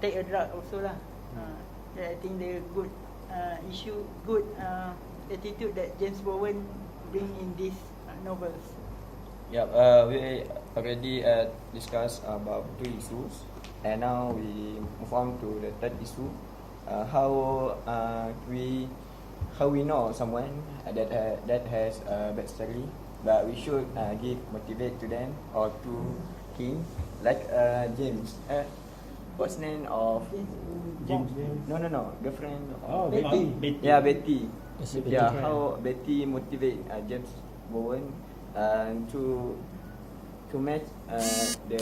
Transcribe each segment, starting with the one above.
take a drug also lah. I think the good good attitude that James Bowen bring in these novels. Yep, we already discussed about 2 issues, and now we move on to the third issue. How we know someone that has a bad story, but we should give motivate to them or to him, like James. What's name of James. No, girlfriend. Oh, Betty. Yeah, Betty. Yes, Betty Yeah, Tran. how Betty motivate James Bowen to match the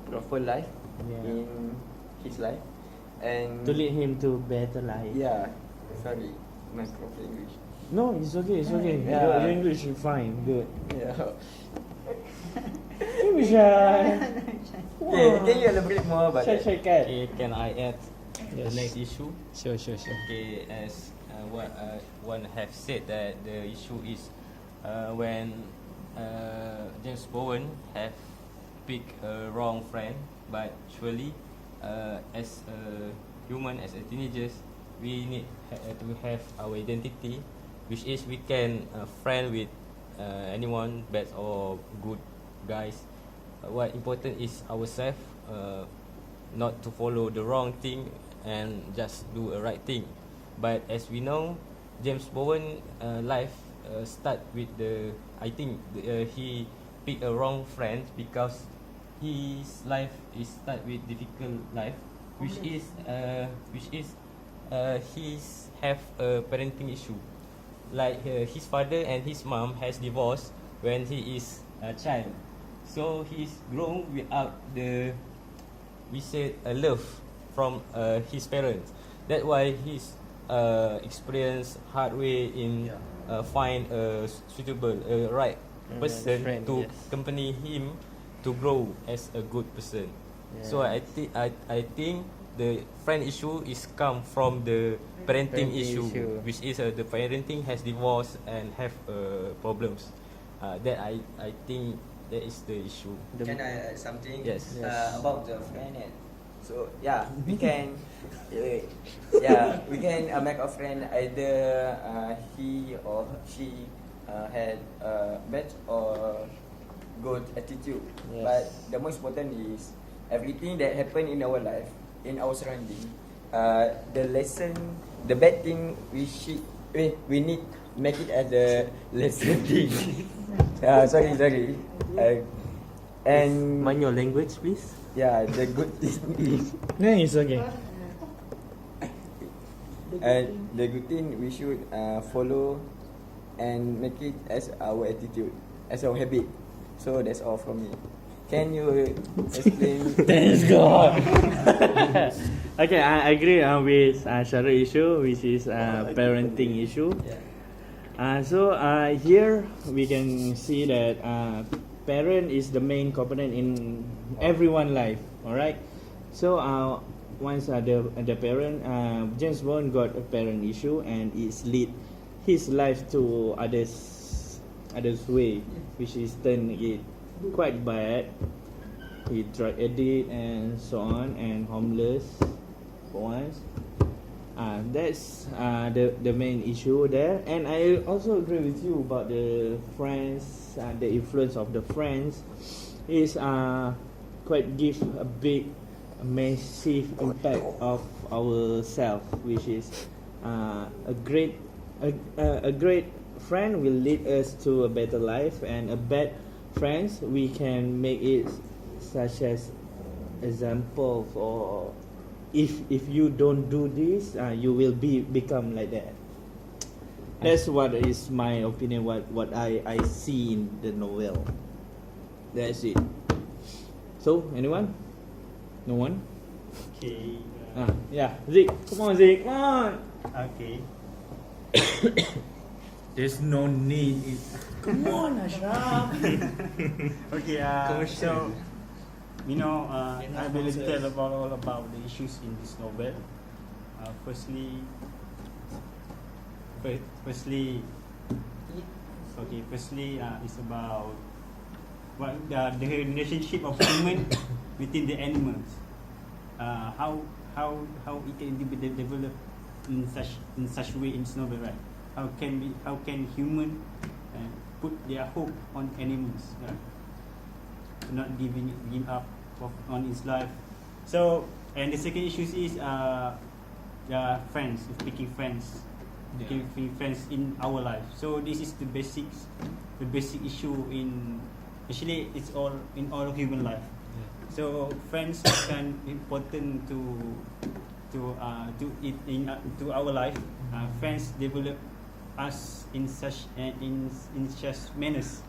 proper life Yeah. in his life, and To lead him to better life. yeah, sorry, my proper English. No, it's okay. It's okay. Yeah. Your English is fine. Good. Yeah. Wow. Can you elaborate more about that? Shy cat. Okay, can I add Yes. the next issue? Sure. Okay, as what one have said that the issue is when James Bowen have picked a wrong friend, but surely as a human, as a teenagers, we need to have our identity, which is we can friend with anyone, bad or good guys. What important is ourselves, not to follow the wrong thing and just do a right thing. But as we know, James Bowen life start with I think he picked a wrong friend because his life is start with difficult life, which is he's have a parenting issue, like his father and his mom has divorced when he is a child, so he's grown without we said a love from his parents. That's why he's experience hard way in find a suitable right person friend, to yes. accompany him to grow as a good person. So I think the friend issue is come from the parenting issue, which is the parenting has divorced and have problems. That I think that is the issue. Can I add something? Yes. About the friend? So yeah, we can we can make a friend either he or she had bad or good attitude. Yes. But the most important is everything that happen in our life, in our surrounding. The lesson, the bad thing we need make it as a lesson thing. Sorry. And Mind your language, please. yeah, the good thing is No, it's okay. the good thing we should follow and make it as our attitude, as our habit. So that's all from me. Can you explain? Thanks God. Okay, I agree with Syarul issue, which is parenting issue. So here we can see that parent is the main component in everyone's life. All right. So once the parent, James Bond got a parent issue and it's lead his life to others way, which is turn it quite bad. He drug addict and so on, and homeless for once. That's the main issue there. And I also agree with you about the friends, the influence of the friends is quite give a big, massive impact of ourself, which is a great friend will lead us to a better life, and a bad friends we can make it such as example for if you don't do this you will become like that. That's what is my opinion, what I see in the novel. That's it. So anyone? No one? Okay. Yeah, Zik, come on Zik, come on. Okay. There's no need. Come on Ashraf. Okay. So, I will tell about all about the issues in this novel. Firstly, it's about what the relationship of human within the animals. how it can be developed in such way in this novel, right? How can human put their hope on animals, right? Not giving up on its life. So, and the second issue is friends, picking friends, picking friends in our life. So this is the basic issue in, actually it's all in all human life. So friends can important to our life. Friends develop us in such manners,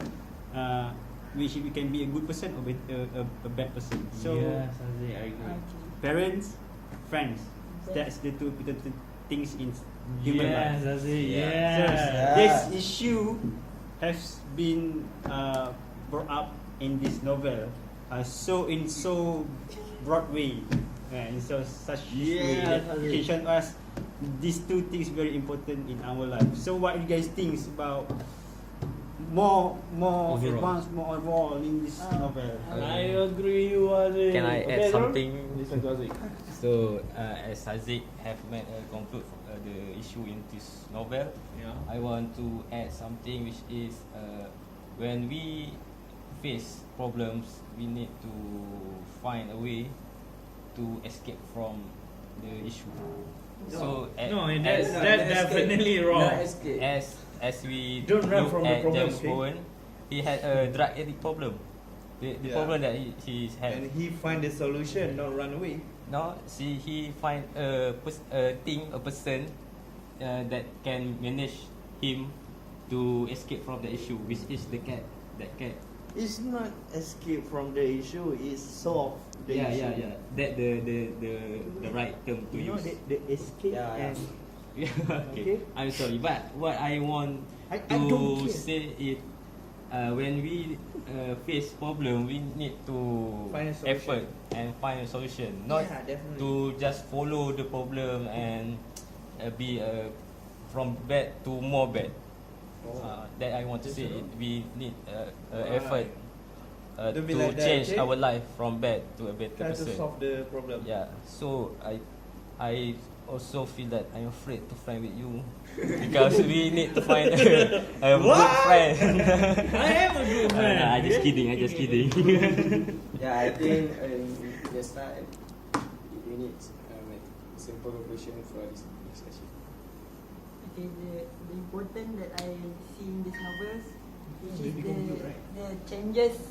which we can be a good person or a bad person. So yes, I agree. parents, friends, that's the two things in human life. Yes, Yeah. So yes. this issue has been brought up in this novel, in so broad way, in such way that it can show us these two things very important in our life. So what you guys think about more advanced, more overall in this novel? I agree with it. Can I add something? Listen, Gazik. So, as Haziq have conclude the issue in this novel, Yeah. I want to add something, which is when we face problems, we need to find a way to escape from the issue. So, that's definitely wrong. as we Don't run look from the at problem, James okay? Bowen, he had a drug addict problem. The problem that he had. And he find the solution, not run away. No, he find a person that can manage him to escape from the issue, which is the cat. That cat. It's not escape from the issue, it's solve the issue. That the right term to You know use. the escape and Okay. I'm sorry, but what I want I don't to care. say is, when we face problem, we need to Find a solution. effort and find a solution, not Yeah, definitely. to just follow the problem and be from bad to more bad. That I want to say. We need effort Don't be to like that, change okay? our life from bad to a better try to person. solve the problem. Yeah, so I also feel that I'm afraid to friend with you because we need to find a good friend. I am a good man. I just kidding. Yeah, I think the start we need simple conclusion for this discussion. Okay, the important that I see in these novels is the changes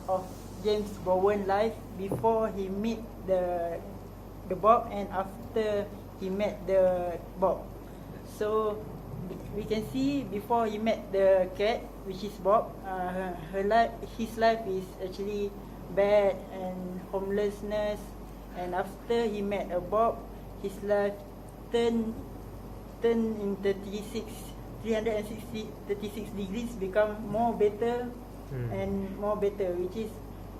of James Bowen life before he meet the Bob and after he met the Bob. So we can see before he met the cat, which is Bob, his life is actually bad and homelessness, and after he met a Bob, his life turn in 36 degrees, become more better and more better, which is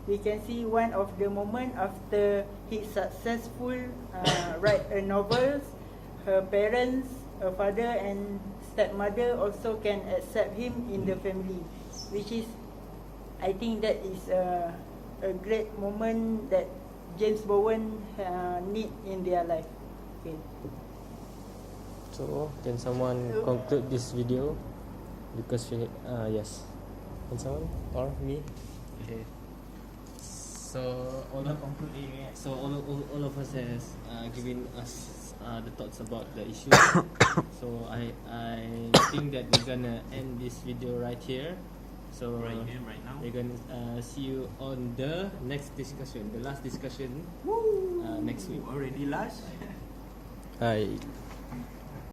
we can see one of the moment after he successful write a novels, her parents, her father and stepmother also can accept him in the family, which is, I think that is a great moment that James Bowen need in their life. Okay. So, can someone conclude this video? Because yes. Can someone or me? Okay. So all of us has given us the thoughts about the issue. So I think that we're gonna end this video right here. So Right here, right now. we're gonna see you on the next discussion, the last discussion next week. Already last. Hi.